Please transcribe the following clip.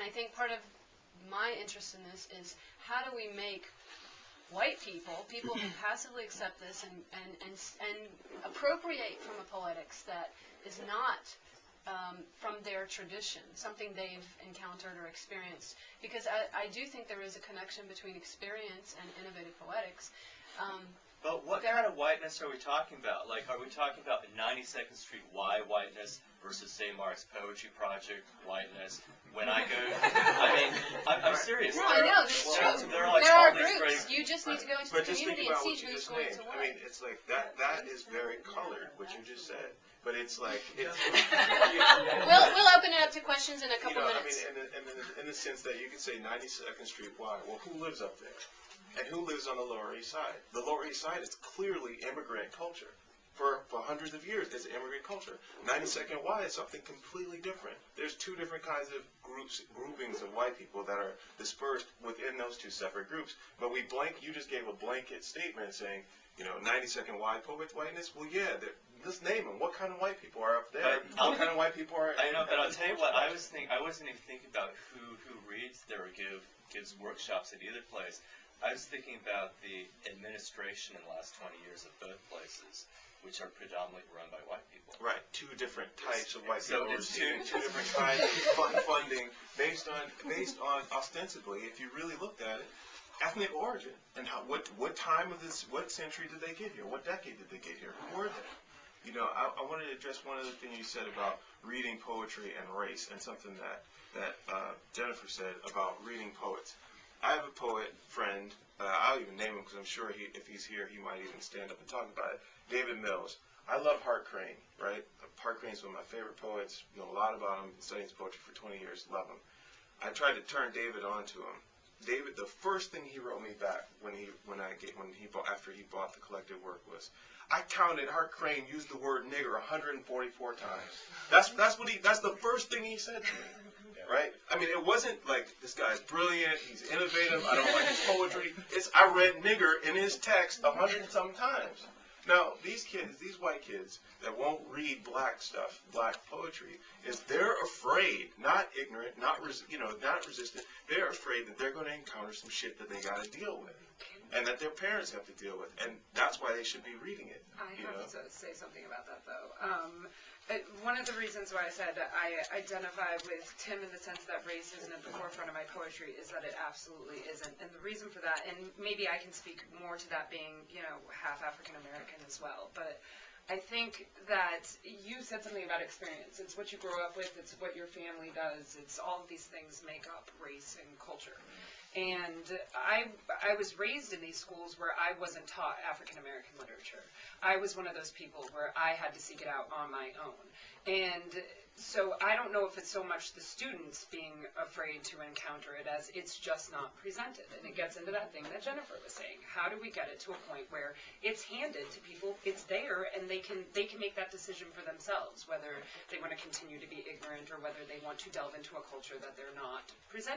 I think part of my interest in this is how do we make white people who passively accept this and appropriate from a poetics that is not from their tradition, something they've encountered or experienced. Because I do think there is a connection between experience and innovative poetics. But what kind of whiteness are we talking about? Like, are we talking about the 92nd Street Y whiteness versus, say, Mark's Poetry Project whiteness? When I go, I mean, I'm serious. No, I know, it's true. There are groups. You just need to go into the community and see who's going to what. I mean, it's like that is very colored, what you just said. But it's like, it's... We'll open it up to questions in a couple minutes. I mean, in the sense that you could say 92nd Street Y. Well, who lives up there? And who lives on the Lower East Side? The Lower East Side is clearly immigrant culture. For hundreds of years, it's immigrant culture. 92nd Y is something completely different. There's two different kinds of groupings of white people that are dispersed within those two separate groups. But you just gave a blanket statement saying, 92nd Y poet whiteness. Well, yeah, let's name them. What kind of white people are up there? What kind of white people are? I know, but I'll tell you what. I wasn't even thinking about who reads there or gives workshops at either place. I was thinking about the administration in the last 20 years of both places, which are predominantly run by white people. Right, two different types of white people receiving two different kinds of funding based on ostensibly, if you really looked at it, ethnic origin and what time of this, what century did they get here? What decade did they get here? Who were they? I wanted to address one of the things you said about reading poetry and race, and something that Jennifer said about reading poets. I have a poet friend, I'll even name him because I'm sure if he's here, he might even stand up and talk about it, David Mills. I love Hart Crane, right? Hart Crane's one of my favorite poets, know a lot about him, been studying his poetry for 20 years, love him. I tried to turn David on to him. David, the first thing he wrote me back after he bought the collected work was, I counted Hart Crane used the word nigger 144 times. That's the first thing he said to me. Right? I mean, it wasn't like, this guy's brilliant, he's innovative, I don't like his poetry. It's, I read nigger in his text 100-some times. Now, these white kids that won't read black stuff, black poetry, they're afraid, not ignorant, not resistant, they're afraid that they're going to encounter some shit that they got to deal with. And that their parents have to deal with. And that's why they should be reading it. I have to say something about that, though. One of the reasons why I said I identify with Tim in the sense that race isn't at the forefront of my poetry is that it absolutely isn't. And the reason for that, and maybe I can speak more to that being, half African American as well, but I think that you said something about experience. It's what you grow up with, it's what your family does, it's all of these things make up race and culture. And I was raised in these schools where I wasn't taught African American literature. I was one of those people where I had to seek it out on my own. And so I don't know if it's so much the students being afraid to encounter it as it's just not presented. And it gets into that thing that Jennifer was saying. How do we get it to a point where it's handed to people, it's there, and they can make that decision for themselves, whether they want to continue to be ignorant or whether they want to delve into a culture that they're not presented.